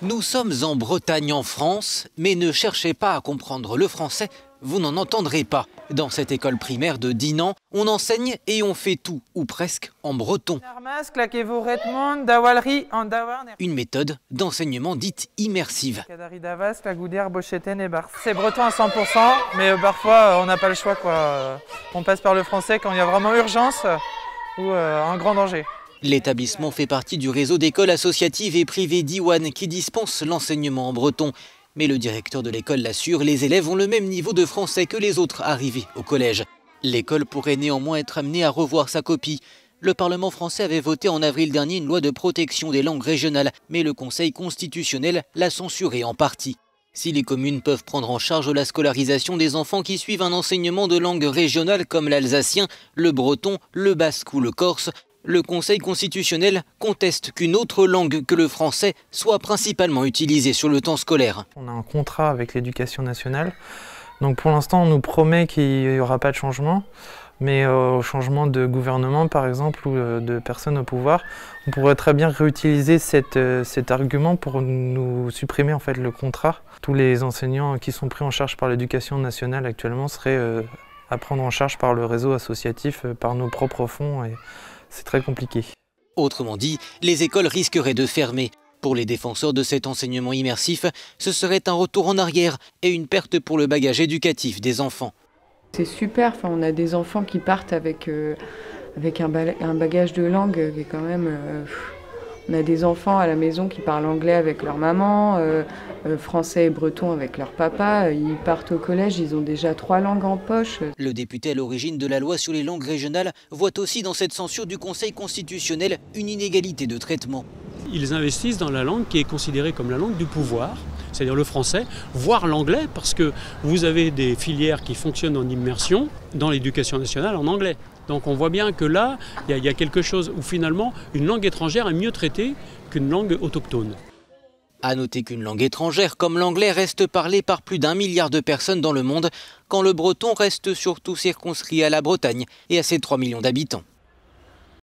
Nous sommes en Bretagne, en France, mais ne cherchez pas à comprendre le français, vous n'en entendrez pas. Dans cette école primaire de Dinan, on enseigne et on fait tout, ou presque, en breton. Une méthode d'enseignement dite immersive. C'est breton à 100%, mais parfois on n'a pas le choix, quoi. On passe par le français quand il y a vraiment urgence ou un grand danger. L'établissement fait partie du réseau d'écoles associatives et privées d'Iwan qui dispense l'enseignement en breton. Mais le directeur de l'école l'assure, les élèves ont le même niveau de français que les autres arrivés au collège. L'école pourrait néanmoins être amenée à revoir sa copie. Le Parlement français avait voté en avril dernier une loi de protection des langues régionales, mais le Conseil constitutionnel l'a censurée en partie. Si les communes peuvent prendre en charge la scolarisation des enfants qui suivent un enseignement de langue régionale comme l'alsacien, le breton, le basque ou le corse, le Conseil constitutionnel conteste qu'une autre langue que le français soit principalement utilisée sur le temps scolaire. On a un contrat avec l'éducation nationale, donc pour l'instant on nous promet qu'il n'y aura pas de changement, mais au changement de gouvernement par exemple ou de personnes au pouvoir, on pourrait très bien réutiliser cet argument pour nous supprimer en fait le contrat. Tous les enseignants qui sont pris en charge par l'éducation nationale actuellement seraient à prendre en charge par le réseau associatif, par nos propres fonds. C'est très compliqué. Autrement dit, les écoles risqueraient de fermer. Pour les défenseurs de cet enseignement immersif, ce serait un retour en arrière et une perte pour le bagage éducatif des enfants. C'est super, enfin, on a des enfants qui partent avec un bagage de langue qui est quand même... on a des enfants à la maison qui parlent anglais avec leur maman, français et breton avec leur papa. Ils partent au collège, ils ont déjà 3 langues en poche. Le député à l'origine de la loi sur les langues régionales voit aussi dans cette censure du Conseil constitutionnel une inégalité de traitement. Ils investissent dans la langue qui est considérée comme la langue du pouvoir, c'est-à-dire le français, voire l'anglais, parce que vous avez des filières qui fonctionnent en immersion dans l'éducation nationale en anglais. Donc on voit bien que là, il y a quelque chose où finalement une langue étrangère est mieux traitée qu'une langue autochtone. À noter qu'une langue étrangère comme l'anglais reste parlée par plus d'1 milliard de personnes dans le monde, quand le breton reste surtout circonscrit à la Bretagne et à ses 3 millions d'habitants.